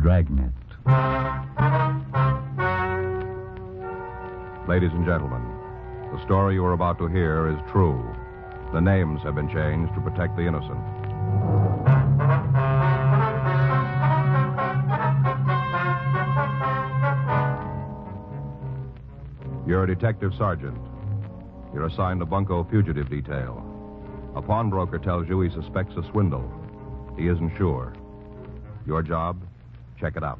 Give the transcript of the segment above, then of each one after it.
Dragnet. Ladies and gentlemen, the story you are about to hear is true. The names have been changed to protect the innocent. You're a detective sergeant. You're assigned to Bunko fugitive detail. A pawnbroker tells you he suspects a swindle. He isn't sure. Your job? Check it out.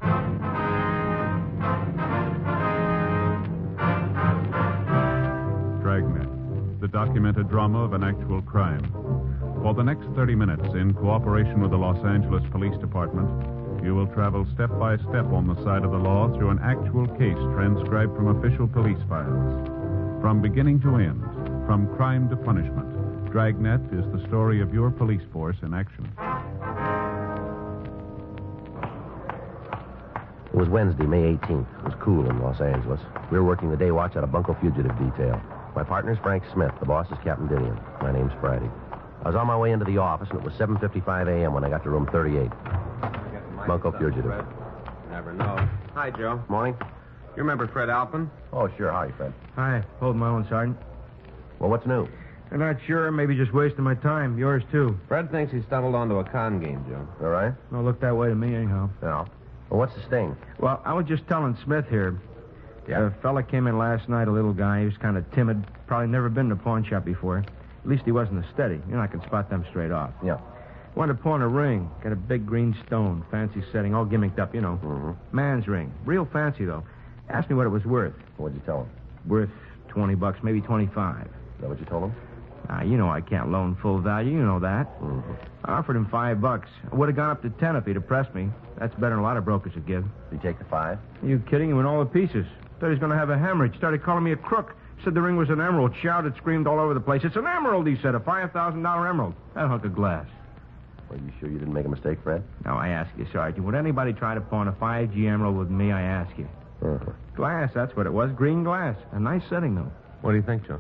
Dragnet, the documented drama of an actual crime. For the next 30 minutes, in cooperation with the Los Angeles Police Department, you will travel step by step on the side of the law through an actual case transcribed from official police files. From beginning to end, from crime to punishment, Dragnet is the story of your police force in action. It was Wednesday, May 18th. It was cool in Los Angeles. We were working the day watch out of Bunko fugitive detail. My partner's Frank Smith. The boss is Captain Dinian. My name's Friday. I was on my way into the office, and it was 7:55 a.m. when I got to room 38. Bunko fugitive. Never know. Hi, Joe. Morning. You remember Fred Alpin? Oh, sure. Hi, Fred. Hi. Hold my own, Sergeant. Well, what's new? I'm not sure. Maybe just wasting my time. Yours, too. Fred thinks he stumbled onto a con game, Joe. All right? Don't look that way to me, anyhow. No. Well, what's the sting? Well, I was just telling Smith here. Yeah? A fella came in last night, a little guy. He was kind of timid. Probably never been in a pawn shop before. At least he wasn't a steady. You know, I can spot them straight off. Yeah. Wanted to pawn a ring. Got a big green stone. Fancy setting. All gimmicked up, you know. Mm-hmm. Man's ring. Real fancy, though. Asked me what it was worth. What'd you tell him? Worth $20, maybe 25. Is that what you told him? You know I can't loan full value. You know that. Mm-hmm. I offered him $5. I would have gone up to 10 if he'd have pressed me. That's better than a lot of brokers would give. Did you take the 5? Are you kidding? He went all to pieces. Thought he was going to have a hemorrhage. Started calling me a crook. Said the ring was an emerald. Shouted, screamed all over the place. It's an emerald, he said. A $5,000 emerald. That hunk of glass. Are you sure you didn't make a mistake, Fred? Now, I ask you, Sergeant, would anybody try to pawn a 5G emerald with me, I ask you? Uh-huh. Glass, that's what it was. Green glass. A nice setting, though. What do you think, Joe?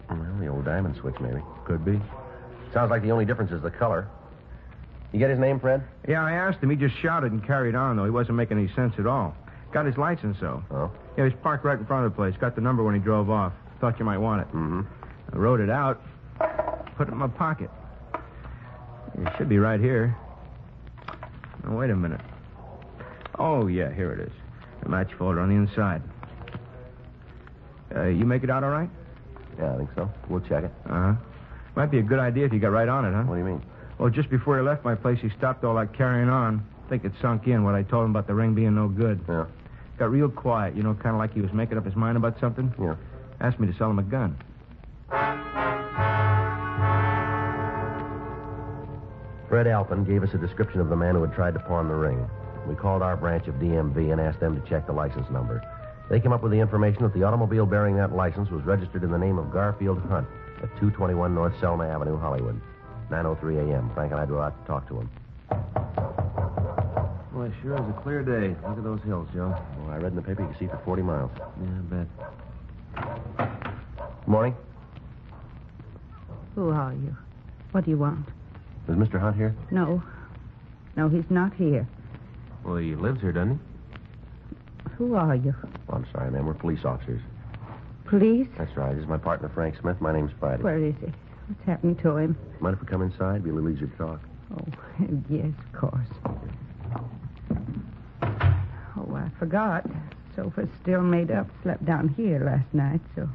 Well, the old diamond switch, maybe. Could be. Sounds like the only difference is the color. You get his name, Fred? Yeah, I asked him. He just shouted and carried on, though. He wasn't making any sense at all. Got his license, though. Oh? Yeah, he was parked right in front of the place. Got the number when he drove off. Thought you might want it. Mm-hmm. I wrote it out. Put it in my pocket. It should be right here. Oh, wait a minute. Oh, yeah, here it is. A match folder on the inside. You make it out all right? Yeah, I think so. We'll check it. Uh-huh. Might be a good idea if you got right on it, huh? What do you mean? Well, just before he left my place, he stopped all that carrying on. I think it sunk in what I told him about the ring being no good. Yeah. Got real quiet, you know, kind of like he was making up his mind about something. Yeah. Asked me to sell him a gun. Fred Alpin gave us a description of the man who had tried to pawn the ring. We called our branch of DMV and asked them to check the license number. They came up with the information that the automobile bearing that license was registered in the name of Garfield Hunt at 221 North Selma Avenue, Hollywood. 9:03 a.m. Frank and I drove out to talk to him. Well, it sure is a clear day. Look at those hills, Joe. Well, I read in the paper you can see for 40 miles. Yeah, I bet. Morning. Who are you? What do you want? Is Mr. Hunt here? No. No, he's not here. Well, he lives here, doesn't he? Who are you? Oh, I'm sorry, ma'am. We're police officers. Police? That's right. This is my partner, Frank Smith. My name's Friday. Where is he? What's happened to him? Mind if we come inside? It'd be a little easier to talk. Oh, yes, of course. Oh, I forgot. Sofa's still made up. Slept down here last night, so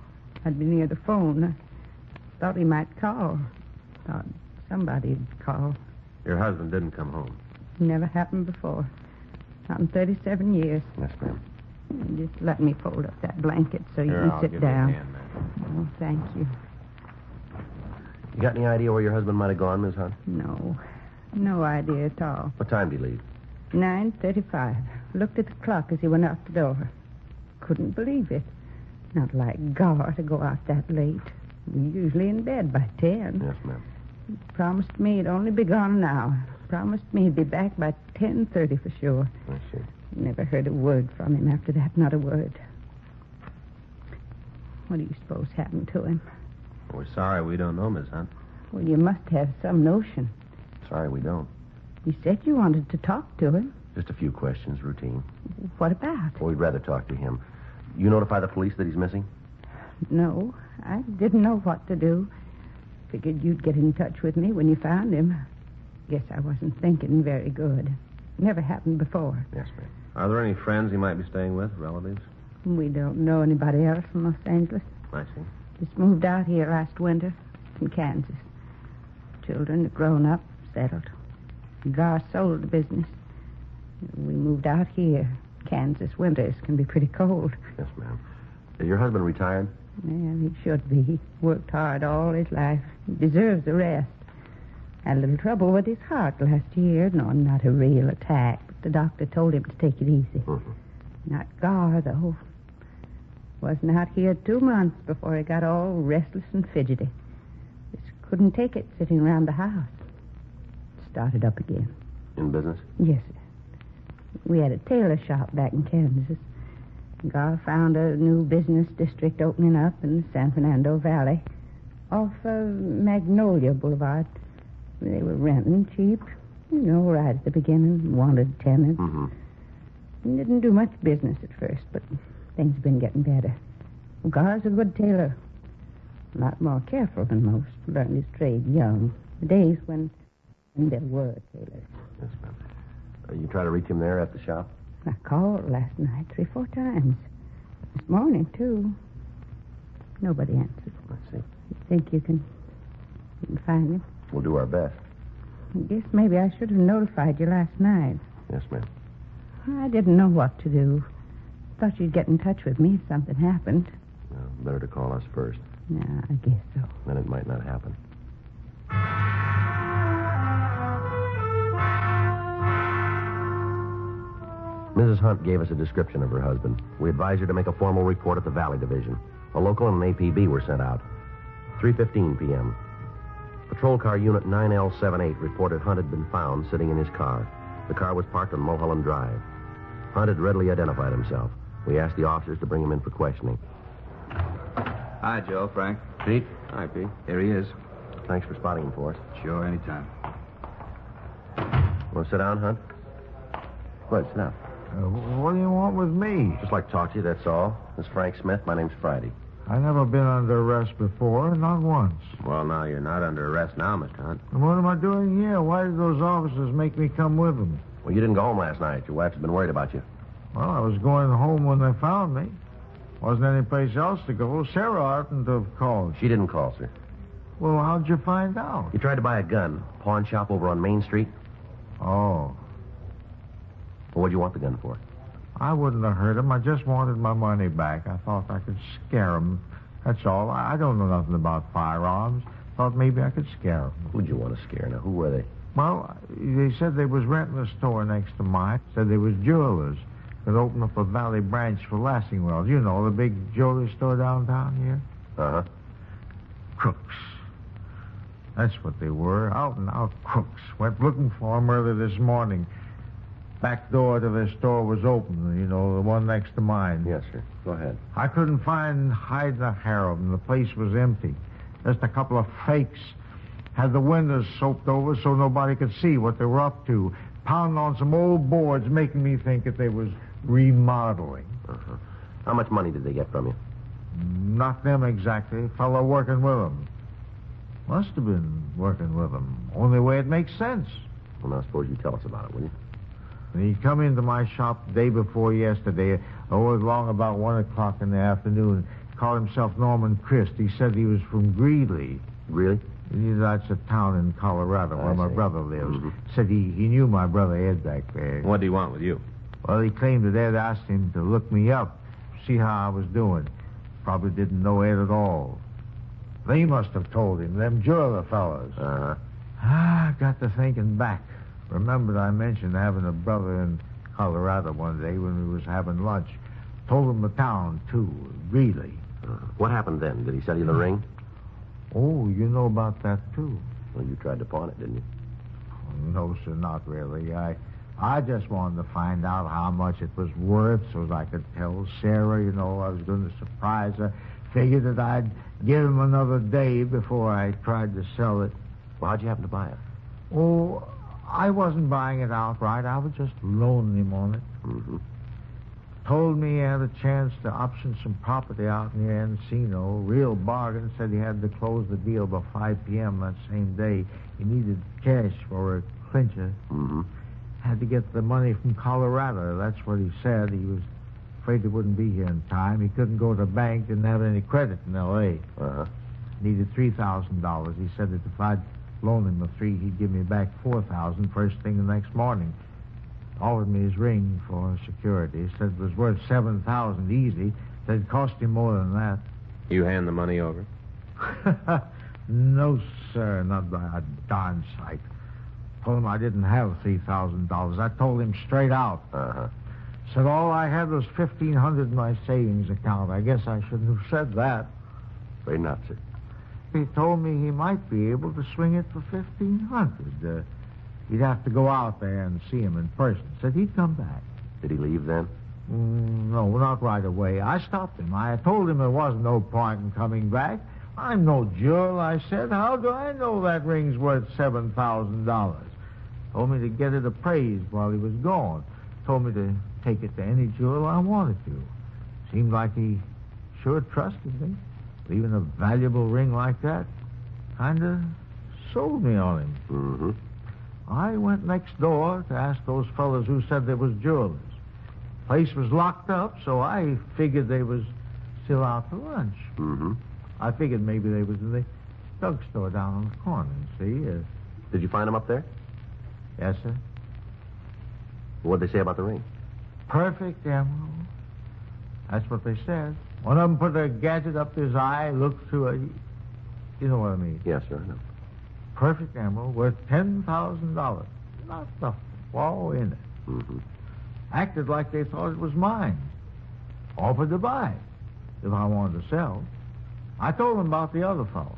I'd be near the phone. I thought he might call. Thought somebody'd call. Your husband didn't come home. Never happened before. Not in 37 years. Yes, ma'am. Just let me fold up that blanket so you Here, can I'll sit give you a down. hand, man. Oh, thank you. You got any idea where your husband might have gone, Miss Hunt? No. No idea at all. What time did he leave? 9:35. Looked at the clock as he went out the door. Couldn't believe it. Not like Gar to go out that late. We're usually in bed by 10. Yes, ma'am. Promised me he'd only be gone an hour. Promised me he'd be back by 10:30 for sure. I see. Never heard a word from him after that, not a word. What do you suppose happened to him? We're sorry we don't know, Miss Hunt. Well, you must have some notion. Sorry, we don't. You said you wanted to talk to him. Just a few questions, routine. What about? Well, we'd rather talk to him. You notify the police that he's missing? No, I didn't know what to do. Figured you'd get in touch with me when you found him. Guess I wasn't thinking very good. Never happened before. Yes, ma'am. Are there any friends he might be staying with, relatives? We don't know anybody else from Los Angeles. I see. Just moved out here last winter from Kansas. Children are grown up, settled. Gar sold the business. We moved out here. Kansas winters can be pretty cold. Yes, ma'am. Is your husband retired? Well, he should be. He worked hard all his life. He deserves a rest. Had a little trouble with his heart last year. No, not a real attack, but the doctor told him to take it easy. Mm-hmm. Not Gar, though. Wasn't out here 2 months before he got all restless and fidgety. Just couldn't take it sitting around the house. Started up again. In business? Yes, sir. We had a tailor shop back in Kansas. Gar found a new business district opening up in the San Fernando Valley off Magnolia Boulevard. They were renting cheap, right at the beginning, wanted tenants. Mm-hmm. Didn't do much business at first, but things have been getting better. Gar's a good tailor. A lot more careful than most. Learned his trade young. The days when there were tailors. Yes, ma'am. You try to reach him there at the shop? I called last night 3-4 times. This morning, too. Nobody answered. I see. You think you can find him? We'll do our best. I guess maybe I should have notified you last night. Yes, ma'am. I didn't know what to do. Thought you'd get in touch with me if something happened. Better to call us first. Yeah, I guess so. Then it might not happen. Mrs. Hunt gave us a description of her husband. We advised her to make a formal report at the Valley Division. A local and an APB were sent out. 3:15 p.m. Patrol car unit 9L78 reported Hunt had been found sitting in his car. The car was parked on Mulholland Drive. Hunt had readily identified himself. We asked the officers to bring him in for questioning. Hi, Joe. Frank. Pete? Hi, Pete. Here he is. Thanks for spotting him for us. Sure, anytime. Want to sit down, Hunt? Go ahead, sit down. What do you want with me? Just like to talk to you, that's all. This is Frank Smith. My name's Friday. I've never been under arrest before, not once. Well, now, you're not under arrest now, Mr. Hunt. And what am I doing here? Why did those officers make me come with them? Well, you didn't go home last night. Your wife's been worried about you. Well, I was going home when they found me. Wasn't any place else to go. Sarah oughtn't to have called. She didn't call, sir. Well, how'd you find out? You tried to buy a gun. Pawn shop over on Main Street. Oh, Well, what'd you want the gun for? I wouldn't have hurt him. I just wanted my money back. I thought I could scare him. That's all. I don't know nothing about firearms. Thought maybe I could scare him. Who'd you want to scare? Now, who were they? Well, they said they was renting a store next to mine. Said they was jewelers. Could open up a Valley branch for Lassingwells. You know, the big jewelry store downtown here. Uh-huh. Crooks. That's what they were. Out-and-out crooks. Went looking for them early this morning. Back door to their store was open, the one next to mine. Yes, sir. Go ahead. I couldn't find hide nor hair of them. The place was empty. Just a couple of fakes. Had the windows soaped over so nobody could see what they were up to. Pounding on some old boards, making me think that they was remodeling. Uh-huh. How much money did they get from you? Not them exactly. Fellow working with them. Must have been working with them. Only way it makes sense. Well, now, suppose you tell us about it, will you? And he come into my shop the day before yesterday, along about 1 o'clock in the afternoon. Called himself Norman Christ. He said he was from Greeley. Really? That's a town in Colorado where my brother lives. Mhm. Said he knew my brother Ed back there. What do you want with you? Well, he claimed that Ed asked him to look me up, see how I was doing. Probably didn't know Ed at all. They must have told him, them jeweler fellows. Uh-huh. I got to thinking back. Remembered I mentioned having a brother in Colorado one day when we was having lunch. Told him the town, too, Greeley. What happened then? Did he sell you the ring? Oh, you know about that, too. Well, you tried to pawn it, didn't you? No, sir, not really. I just wanted to find out how much it was worth so that I could tell Sarah, I was going to surprise her. Figured that I'd give him another day before I tried to sell it. Well, how'd you happen to buy it? Oh, I wasn't buying it outright. I was just loaning him on it. Mm-hmm. Told me he had a chance to option some property out near Encino. Real bargain. Said he had to close the deal by 5 p.m. that same day. He needed cash for a clincher. Mm-hmm. Had to get the money from Colorado. That's what he said. He was afraid he wouldn't be here in time. He couldn't go to the bank. Didn't have any credit in L.A. Uh-huh. Needed $3,000. He said that if I'd loan him the $3,000, he'd give me back $4,000 first thing the next morning. Offered me his ring for security. He said it was worth $7,000 easy. Said it cost him more than that. You hand the money over? No, sir, not by a darn sight. Told him I didn't have $3,000. I told him straight out. Uh-huh. Said all I had was $1,500 in my savings account. I guess I shouldn't have said that. Afraid not, sir. He told me he might be able to swing it for $1,500. He'd have to go out there and see him in person. Said he'd come back. Did he leave then? No, not right away. I stopped him. I told him there wasn't no point in coming back. I'm no jewel, I said. How do I know that ring's worth $7,000? Told me to get it appraised while he was gone. Told me to take it to any jewel I wanted to. Seemed like he sure trusted me. Leaving a valuable ring like that kind of sold me on him. Mm-hmm. I went next door to ask those fellas who said there was jewelers. Place was locked up, so I figured they was still out to lunch. Mm-hmm. I figured maybe they was in the drugstore down on the corner, see? Did you find him up there? Yes, sir. What'd they say about the ring? Perfect emerald. That's what they said. One of them put a gadget up his eye, looked through it. You know what I mean? Yes, sir, I know. Perfect emerald worth $10,000. Not the flaw in it. Mm-hmm. Acted like they thought it was mine. Offered to buy it if I wanted to sell. I told them about the other fellow.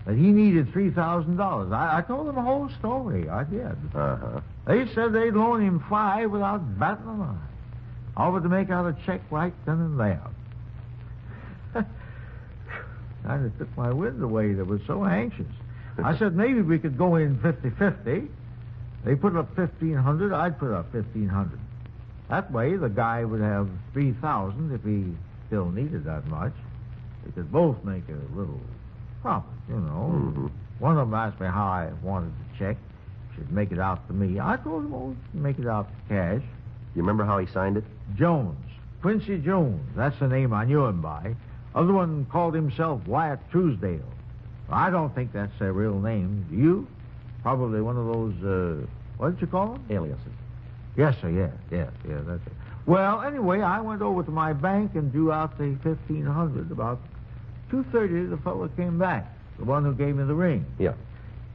That he needed $3,000. I told them the whole story. I did. Uh-huh. They said they'd loan him $5,000 without batting an eye. Offered to make out a check right then and there. Kind of took my wind away. They were so anxious. I said maybe we could go in 50-50. They put up $1,500. I'd put up $1,500. That way, the guy would have $3,000 if he still needed that much. They could both make a little profit, you know. Mm-hmm. One of them asked me how I wanted the check. Should make it out to me. I told him, oh, make it out to cash. You remember how he signed it? Jones. Quincy Jones. That's the name I knew him by. Other one called himself Wyatt Truesdale. I don't think that's their real name. Do you? Probably one of those, what did you call them? Aliases. Yes, sir, yeah, that's it. Well, anyway, I went over to my bank and drew out the $1,500. About 2:30, the fellow came back, the one who gave me the ring. Yeah.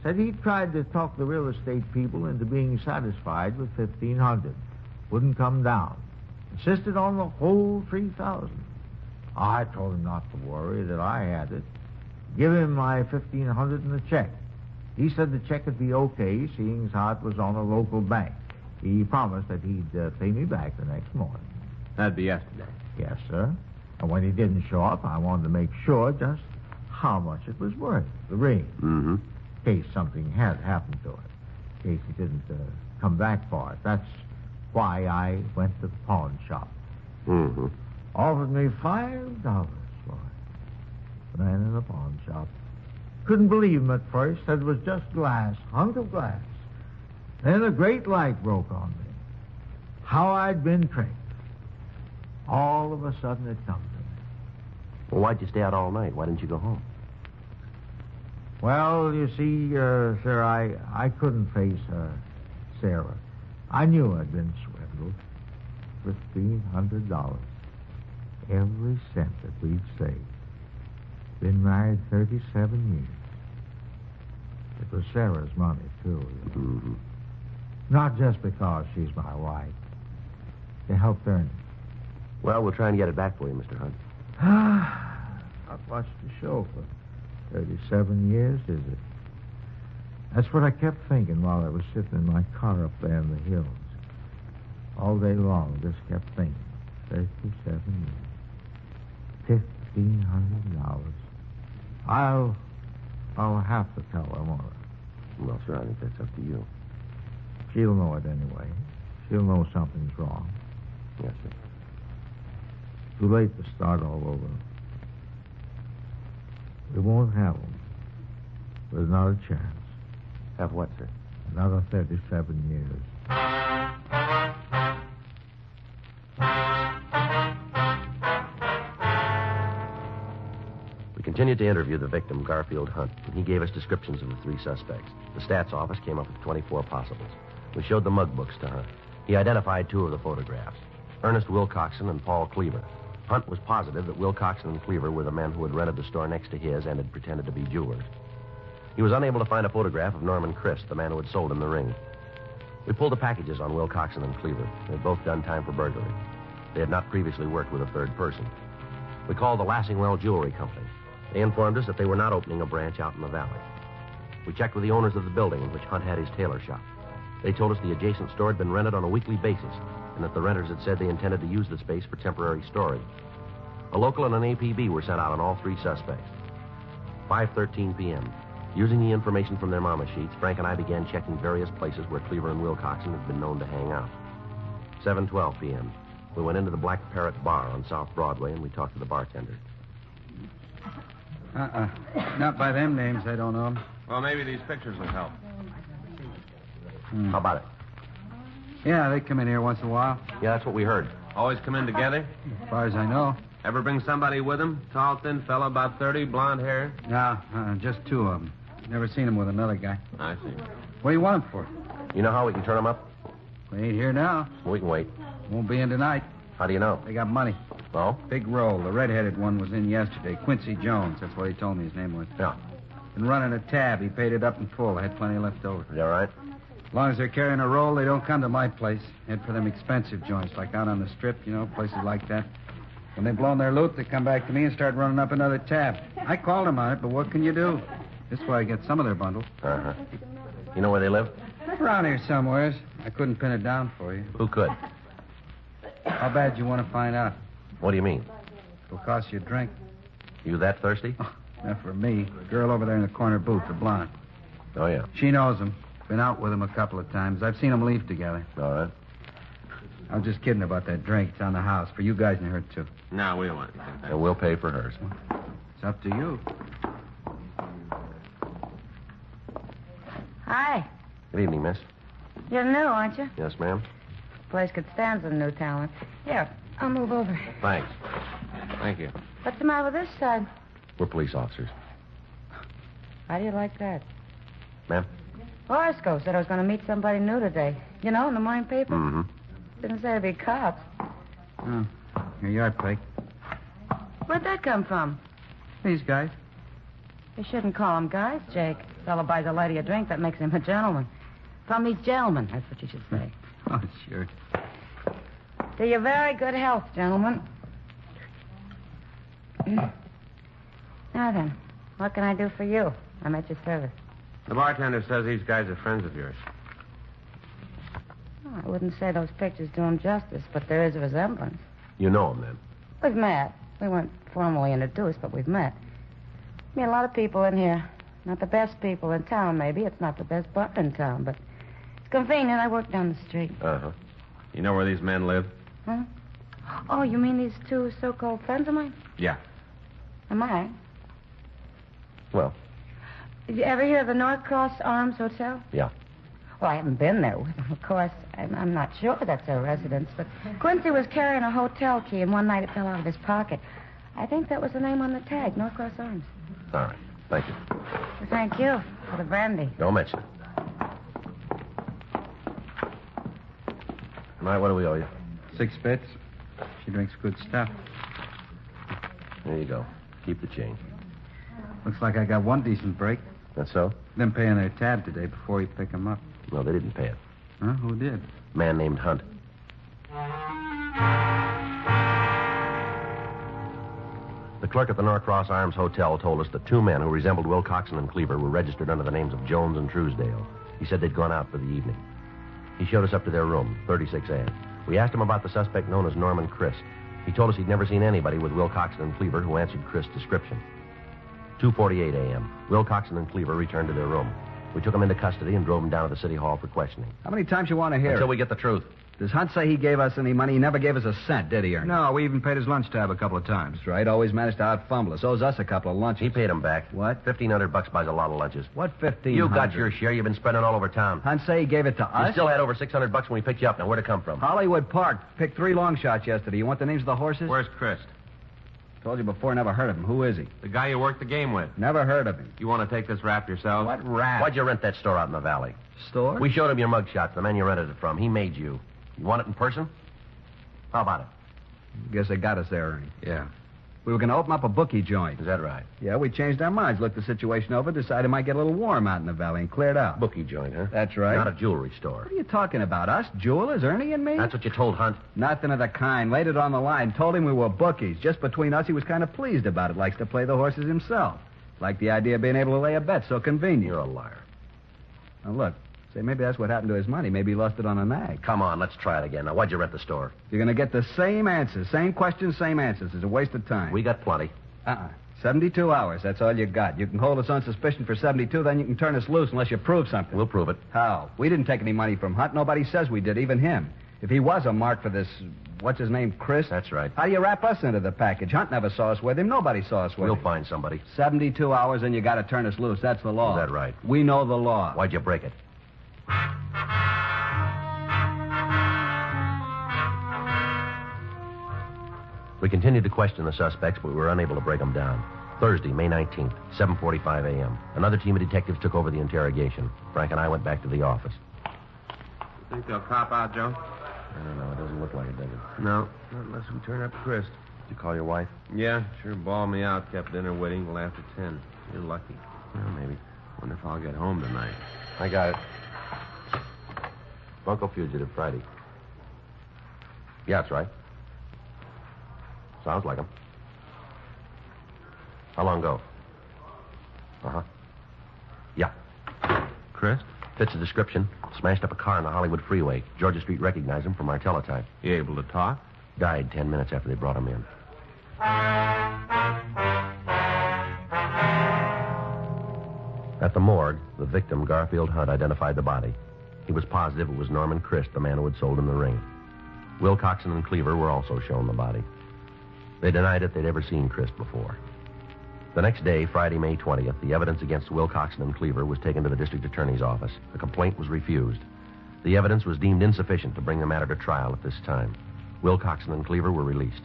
Said he tried to talk the real estate people into being satisfied with $1,500. Wouldn't come down. Insisted on the whole $3,000. I told him not to worry, that I had it. Give him my $1,500 in the check. He said the check would be okay, seeing as how it was on a local bank. He promised that he'd pay me back the next morning. That'd be yesterday. Yes, sir. And when he didn't show up, I wanted to make sure just how much it was worth, the ring, Mm-hmm. in case something had happened to it, in case he didn't come back for it. That's why I went to the pawn shop. Mm-hmm. Offered me $5 for it. The man in the pawn shop. Couldn't believe him at first. Said it was just glass, hunk of glass. Then a great light broke on me. How I'd been tricked. All of a sudden it come to me. Well, why'd you stay out all night? Why didn't you go home? Well, you see, sir, I couldn't face Sarah. I knew I'd been swindled. $1,500. Every cent that we'd saved. Been married 37 years. It was Sarah's money, too. You know. Mm-hmm. Not just because she's my wife. They helped earn it. Well, we'll try and get it back for you, Mr. Hunt. Not much to show for 37 years, is it? That's what I kept thinking while I was sitting in my car up there in the hills. All day long, just kept thinking. 37 years. $1,500. I'll have to tell her, won't I? Well, sir, I think that's up to you. She'll know it anyway. She'll know something's wrong. Yes, sir. Too late to start all over. We won't have them. There's not a chance. Have what, sir? Another 37 years. We continued to interview the victim, Garfield Hunt, and he gave us descriptions of the three suspects. The stats office came up with 24 possibles. We showed the mug books to Hunt. He identified two of the photographs, Ernest Wilcoxon and Paul Cleaver. Hunt was positive that Wilcoxon and Cleaver were the men who had rented the store next to his and had pretended to be jewelers. He was unable to find a photograph of Norman Christ, the man who had sold him the ring. We pulled the packages on Wilcoxon and Cleaver. They had both done time for burglary. They had not previously worked with a third person. We called the Lassingwell Jewelry Company. They informed us that they were not opening a branch out in the valley. We checked with the owners of the building in which Hunt had his tailor shop. They told us the adjacent store had been rented on a weekly basis, and that the renters had said they intended to use the space for temporary storage. A local and an APB were sent out on all three suspects. 5:13 p.m. Using the information from their mama sheets, Frank and I began checking various places where Cleaver and Wilcoxon had been known to hang out. 7:12 p.m. We went into the Black Parrot Bar on South Broadway, and we talked to the bartender. Not by them names. I don't know them. Well, maybe these pictures will help. How about it? Yeah, they come in here once in a while. Yeah, that's what we heard. Always come in together? As far as I know. Ever bring somebody with them? Tall, thin fella, about 30, blonde hair? No, just two of them. Never seen them with another guy. I see. What do you want them for? You know how we can turn them up? They ain't here now. We can wait. Won't be in tonight. How do you know? They got money. Oh? Big roll. The red-headed one was in yesterday. Quincy Jones. That's what he told me his name was. Yeah. Been running a tab. He paid it up in full. I had plenty left over. Is that right? As long as they're carrying a roll, they don't come to my place. Head for them expensive joints, like out on the strip, places like that. When they've blown their loot, they come back to me and start running up another tab. I called them on it, but what can you do? This way I get some of their bundle. Uh-huh. You know where they live? Around here somewheres. I couldn't pin it down for you. Who could? How bad you want to find out? What do you mean? It'll cost you a drink. You that thirsty? Not for me. Girl over there in the corner booth, the blonde. Oh, yeah. She knows him. Been out with him a couple of times. I've seen them leave together. All right. I was just kidding about that drink. It's on the house. For you guys and her, too. No, we don't want anything. Thanks. And we'll pay for hers. It's up to you. Hi. Good evening, miss. You're new, aren't you? Yes, ma'am. Place could stand some new talent. Here, I'll move over. Thanks. Thank you. What's the matter with this side? We're police officers. How do you like that? Ma'am? Horoscope said I was going to meet somebody new today. In the morning paper? Mm-hmm. Didn't say it'd be cops. Oh, here you are, Peg. Where'd that come from? These guys. You shouldn't call them guys, Jake. Fellow buys a lady a drink, that makes him a gentleman. From these gentlemen, that's what you should say. Oh, sure. To your very good health, gentlemen. Now then, what can I do for you? I'm at your service. The bartender says these guys are friends of yours. Oh, I wouldn't say those pictures do them justice, but there is a resemblance. You know him, then? We've met. We weren't formally introduced, but we've met. I mean, a lot of people in here. Not the best people in town, maybe. It's not the best bar in town, but it's convenient. I work down the street. Uh-huh. You know where these men live? Huh? Oh, you mean these two so-called friends of mine? Yeah. Am I? Well, Did you ever hear of the North Cross Arms Hotel? yeah. Well, I haven't been there with them, of course. I'm not sure that's their residence, but Quincy was carrying a hotel key, and one night it fell out of his pocket. I think that was the name on the tag, North Cross Arms. All right. Thank you. Well, thank you for the brandy. Don't mention it. All right, what do we owe you? 6 bits. She drinks good stuff. There you go. Keep the change. Looks like I got one decent break. That's so? Them paying their tab today before you pick them up. No, they didn't pay it. Huh? Who did? A man named Hunt. The clerk at the Norcross Arms Hotel told us that 2 men who resembled Wilcoxon and Cleaver were registered under the names of Jones and Truesdale. He said they'd gone out for the evening. He showed us up to their room, 36A. We asked him about the suspect known as Norman Christ. He told us he'd never seen anybody with Wilcoxon and Cleaver who answered Christ's description. 2:48 a.m. Wilcoxon and Cleaver returned to their room. We took him into custody and drove him down to the city hall for questioning. How many times you want to hear Until it? we get the truth. Does Hunt say he gave us any money? He never gave us a cent, did he, Ernie? No, we even paid his lunch tab a couple of times. That's right. Always managed to out-fumble us. Owes us a couple of lunches. He paid him back. What? $1,500 buys a lot of lunches. What 15? You got your share. You've been spending all over town. Hunt say he gave it to us? You still had over $600 when we picked you up. Now, where'd it come from? Hollywood Park. Picked 3 long shots yesterday. You want the names of the horses? Where's Chris? Told you before, never heard of him. Who is he? The guy you worked the game with. Never heard of him. You want to take this rap yourself? What rat? Why'd you rent that store out in the valley? Store? We showed him your mugshot, the man you rented it from. He made you. You want it in person? How about it? Guess they got us there, Ernie. Yeah. We were going to open up a bookie joint. Is that right? Yeah, we changed our minds, looked the situation over, decided it might get a little warm out in the valley, and cleared out. Bookie joint, huh? That's right. Not a jewelry store. What are you talking about? Us jewelers, Ernie and me? That's what you told Hunt. Nothing of the kind. Laid it on the line. Told him we were bookies. Just between us, he was kind of pleased about it. Likes to play the horses himself. Liked the idea of being able to lay a bet so convenient. You're a liar. Now, look. Say, maybe that's what happened to his money. Maybe he lost it on a nag. Come on, let's try it again. Now, why'd you rent the store? You're going to get the same answers. Same questions, same answers. It's a waste of time. We got plenty. 72 hours. That's all you got. You can hold us on suspicion for 72, then you can turn us loose unless you prove something. We'll prove it. How? We didn't take any money from Hunt. Nobody says we did, even him. If he was a mark for this, what's his name, Chris? That's right. How do you wrap us into the package? Hunt never saw us with him. Nobody saw us with We'll him. find somebody. 72 hours, and you got to turn us loose. That's the law. Is that right? We know the law. Why'd you break it? We continued to question the suspects, but we were unable to break them down. Thursday, May 19th, 7:45 a.m. Another team of detectives took over the interrogation. Frank and I went back to the office. Think they'll cop out, Joe? I don't know. It doesn't look like it, does it? No, not unless we turn up Chris. Did you call your wife? Yeah, sure bawled me out. Kept dinner waiting till after 10. You're lucky. Well, maybe. Wonder if I'll get home tonight. I got it. Bunko fugitive, Friday. Yeah, that's right. Sounds like him. How long ago? Uh-huh. Yeah. Chris? Fits the description. Smashed up a car on the Hollywood freeway. Georgia Street recognized him from our teletype. You able to talk? Died 10 minutes after they brought him in. At the morgue, the victim, Garfield Hunt, identified the body. He was positive it was Norman Christ, the man who had sold him the ring. Wilcoxon and Cleaver were also shown the body. They denied it they'd ever seen Christ before. The next day, Friday, May 20th, the evidence against Wilcoxon and Cleaver was taken to the district attorney's office. The complaint was refused. The evidence was deemed insufficient to bring the matter to trial at this time. Wilcoxon and Cleaver were released.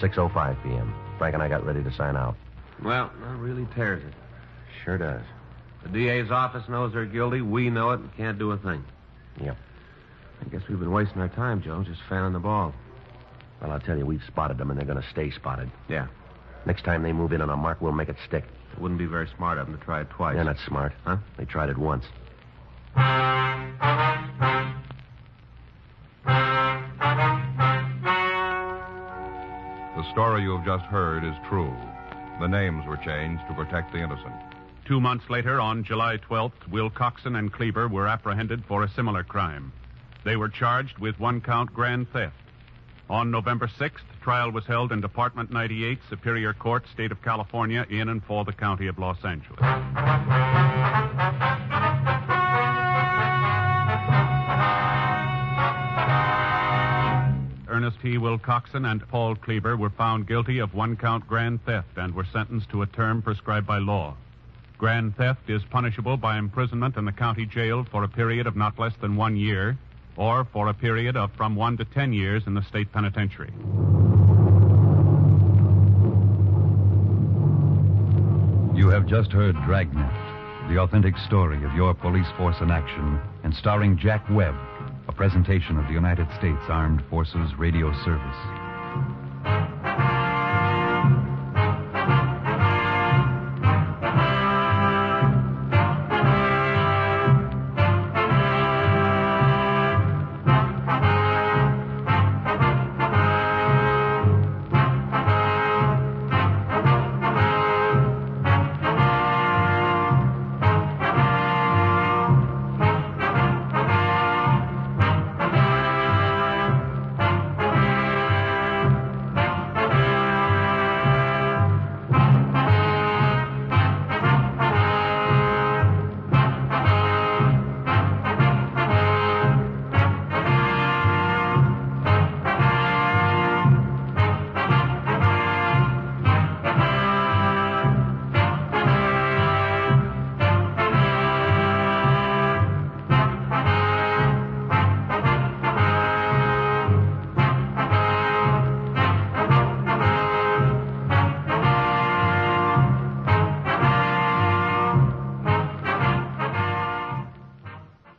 6:05 p.m. Frank and I got ready to sign out. Well, that really tears it. Sure does. The DA's office knows they're guilty. We know it and can't do a thing. Yep. I guess we've been wasting our time, Joe, just fanning the ball. Well, I'll tell you, we've spotted them, and they're going to stay spotted. Yeah. Next time they move in on a mark, we'll make it stick. It wouldn't be very smart of them to try it twice. They're not smart. Huh? They tried it once. The story you have just heard is true. The names were changed to protect the innocent. 2 months later, on July 12th, Wilcoxon and Cleaver were apprehended for a similar crime. They were charged with 1-count grand theft. On November 6th, trial was held in Department 98, Superior Court, State of California, in and for the County of Los Angeles. Ernest T. Wilcoxon and Paul Cleaver were found guilty of 1-count grand theft and were sentenced to a term prescribed by law. Grand theft is punishable by imprisonment in the county jail for a period of not less than 1 year, or for a period of from 1 to 10 years in the state penitentiary. You have just heard Dragnet, the authentic story of your police force in action, and starring Jack Webb, a presentation of the United States Armed Forces Radio Service.